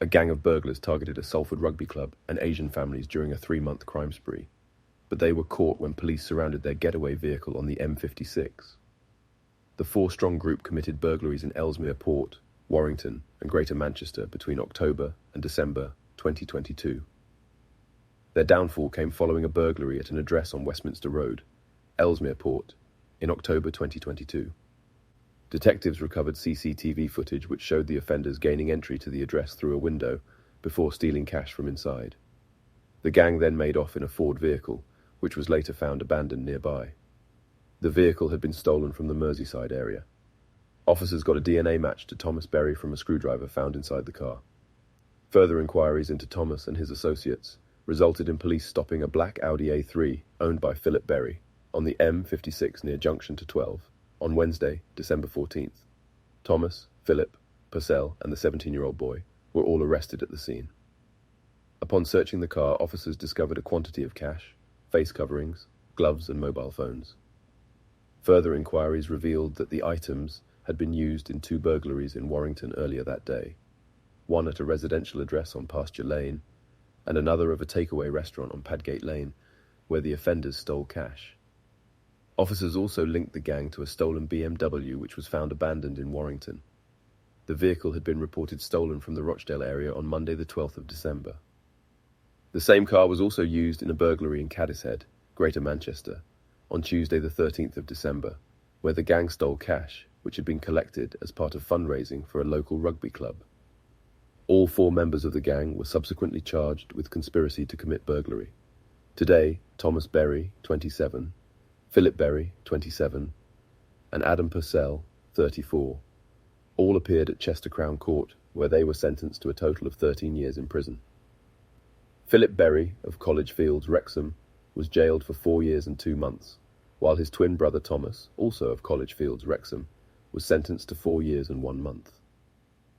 A gang of burglars targeted a Salford rugby club and Asian families during a 3-month crime spree, but they were caught when police surrounded their getaway vehicle on the M56. The 4-strong group committed burglaries in Ellesmere Port, Warrington, and Greater Manchester between October and December 2022. Their downfall came following a burglary at an address on Westminster Road, Ellesmere Port, in October 2022. Detectives recovered CCTV footage which showed the offenders gaining entry to the address through a window before stealing cash from inside. The gang then made off in a Ford vehicle, which was later found abandoned nearby. The vehicle had been stolen from the Merseyside area. Officers got a DNA match to Thomas Berry from a screwdriver found inside the car. Further inquiries into Thomas and his associates resulted in police stopping a black Audi A3 owned by Philip Berry on the M56 near Junction to 12 on Wednesday, December 14th. Thomas, Philip, Purcell, and the 17-year-old boy were all arrested at the scene. Upon searching the car, officers discovered a quantity of cash, face coverings, gloves, and mobile phones. Further inquiries revealed that the items had been used in 2 burglaries in Warrington earlier that day, one at a residential address on Pasture Lane, and another of a takeaway restaurant on Padgate Lane, where the offenders stole cash. Officers also linked the gang to a stolen BMW which was found abandoned in Warrington. The vehicle had been reported stolen from the Rochdale area on Monday the 12th of December. The same car was also used in a burglary in Cadishead, Greater Manchester, on Tuesday the 13th of December, where the gang stole cash which had been collected as part of fundraising for a local rugby club. All 4 members of the gang were subsequently charged with conspiracy to commit burglary. Today, Thomas Berry, 27, Philip Berry, 27, and Adam Purcell, 34, all appeared at Chester Crown Court, where they were sentenced to a total of 13 years in prison. Philip Berry, of College Fields, Wrexham, was jailed for 4 years and 2 months, while his twin brother Thomas, also of College Fields, Wrexham, was sentenced to 4 years and 1 month.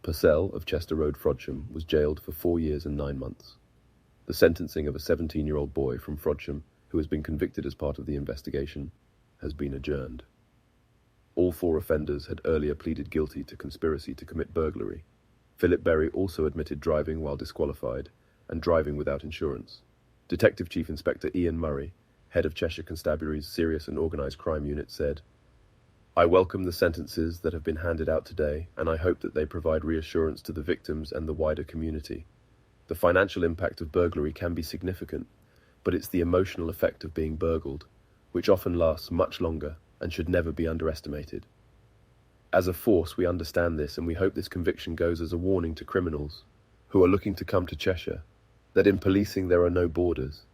Purcell, of Chester Road, Frodsham, was jailed for 4 years and 9 months. The sentencing of a 17-year-old boy from Frodsham, who has been convicted as part of the investigation, has been adjourned. All 4 offenders had earlier pleaded guilty to conspiracy to commit burglary. Philip Berry also admitted driving while disqualified and driving without insurance. Detective Chief Inspector Ian Murray, head of Cheshire Constabulary's Serious and Organised Crime Unit, said, "I welcome the sentences that have been handed out today, and I hope that they provide reassurance to the victims and the wider community. The financial impact of burglary can be significant, but it's the emotional effect of being burgled, which often lasts much longer and should never be underestimated. As a force, we understand this, and we hope this conviction goes as a warning to criminals who are looking to come to Cheshire, that in policing there are no borders.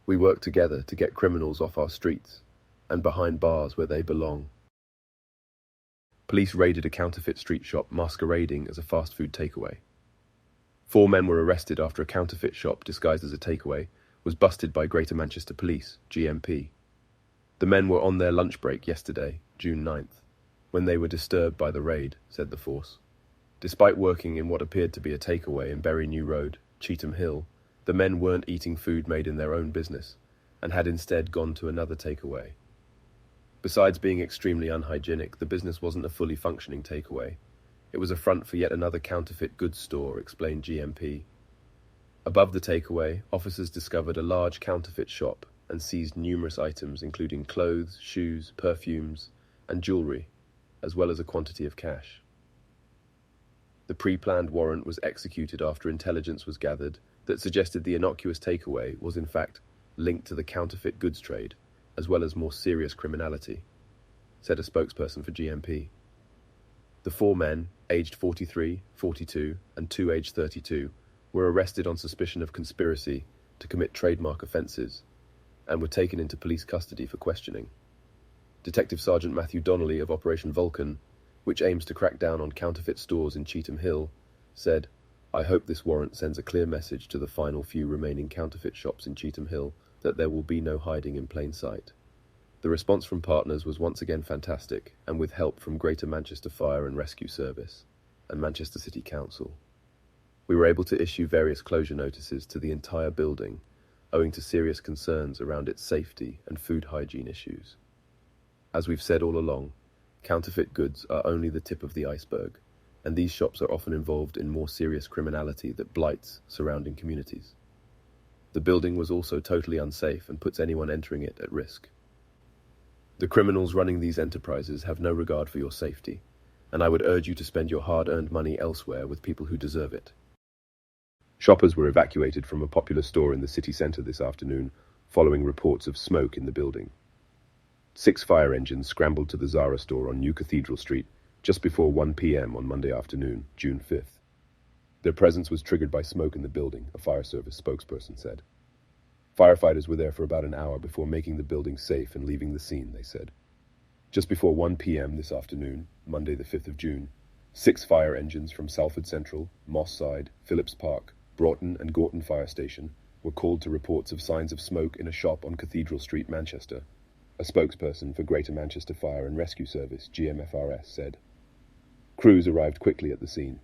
We work together to get criminals off our streets and behind bars where they belong." Police raided a counterfeit street shop masquerading as a fast food takeaway. 4 men were arrested after a counterfeit shop disguised as a takeaway was busted by Greater Manchester Police, GMP. The men were on their lunch break yesterday, June 9th, when they were disturbed by the raid, said the force. Despite working in what appeared to be a takeaway in Bury New Road, Cheetham Hill, the men weren't eating food made in their own business and had instead gone to another takeaway. Besides being extremely unhygienic, the business wasn't a fully functioning takeaway. It was a front for yet another counterfeit goods store, explained GMP. Above the takeaway, officers discovered a large counterfeit shop and seized numerous items including clothes, shoes, perfumes, and jewellery, as well as a quantity of cash. The pre-planned warrant was executed after intelligence was gathered that suggested the innocuous takeaway was in fact linked to the counterfeit goods trade, as well as more serious criminality, said a spokesperson for GMP. The 4 men, aged 43, 42, and 2 aged 32, were arrested on suspicion of conspiracy to commit trademark offences and were taken into police custody for questioning. Detective Sergeant Matthew Donnelly of Operation Vulcan, which aims to crack down on counterfeit stores in Cheetham Hill, said, "I hope this warrant sends a clear message to the final few remaining counterfeit shops in Cheetham Hill that there will be no hiding in plain sight." The response from partners was once again fantastic, and with help from Greater Manchester Fire and Rescue Service and Manchester City Council. We were able to issue various closure notices to the entire building, owing to serious concerns around its safety and food hygiene issues. As we've said all along, counterfeit goods are only the tip of the iceberg, and these shops are often involved in more serious criminality that blights surrounding communities. The building was also totally unsafe and puts anyone entering it at risk. The criminals running these enterprises have no regard for your safety, and I would urge you to spend your hard-earned money elsewhere with people who deserve it. Shoppers were evacuated from a popular store in the city centre this afternoon, following reports of smoke in the building. 6 fire engines scrambled to the Zara store on New Cathedral Street just before 1 p.m. on Monday afternoon, June 5th. Their presence was triggered by smoke in the building, a fire service spokesperson said. Firefighters were there for about an hour before making the building safe and leaving the scene, they said. Just before 1 p.m. this afternoon, Monday the 5th of June, 6 fire engines from Salford Central, Moss Side, Phillips Park, Broughton and Gorton Fire Station were called to reports of signs of smoke in a shop on Cathedral Street, Manchester. A spokesperson for Greater Manchester Fire and Rescue Service, GMFRS, said. Crews arrived quickly at the scene.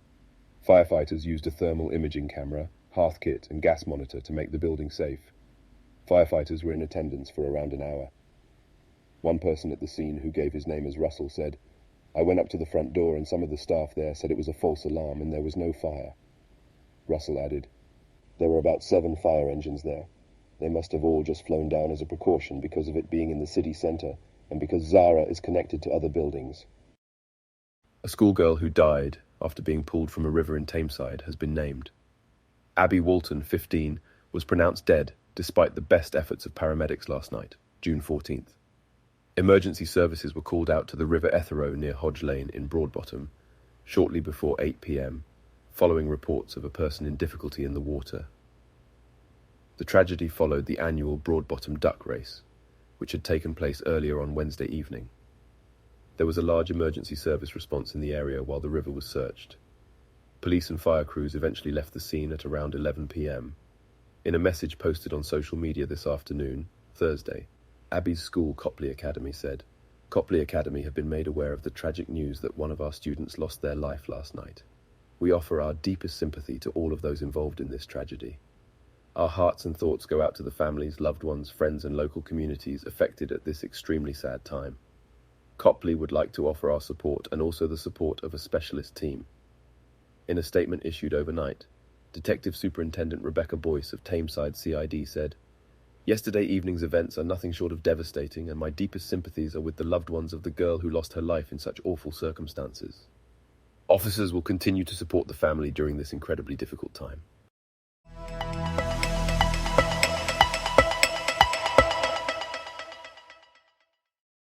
Firefighters used a thermal imaging camera, hearth kit and gas monitor to make the building safe. Firefighters were in attendance for around an hour. One person at the scene, who gave his name as Russell, said, "I went up to the front door and some of the staff there said it was a false alarm and there was no fire." Russell added, "There were about 7 fire engines there. They must have all just flown down as a precaution because of it being in the city centre and because Zara is connected to other buildings." A schoolgirl who died after being pulled from a river in Tameside has been named. Abby Walton, 15, was pronounced dead despite the best efforts of paramedics last night, June 14th. Emergency services were called out to the River Etherow near Hodge Lane in Broadbottom shortly before 8 p.m, following reports of a person in difficulty in the water. The tragedy followed the annual Broadbottom Duck Race, which had taken place earlier on Wednesday evening. There was a large emergency service response in the area while the river was searched. Police and fire crews eventually left the scene at around 11 p.m. In a message posted on social media this afternoon, Thursday, Abbey's school, Copley Academy, said, "Copley Academy have been made aware of the tragic news that one of our students lost their life last night. We offer our deepest sympathy to all of those involved in this tragedy. Our hearts and thoughts go out to the families, loved ones, friends and local communities affected at this extremely sad time. Copley would like to offer our support and also the support of a specialist team." In a statement issued overnight, Detective Superintendent Rebecca Boyce of Tameside CID said, "Yesterday evening's events are nothing short of devastating, and my deepest sympathies are with the loved ones of the girl who lost her life in such awful circumstances. Officers will continue to support the family during this incredibly difficult time."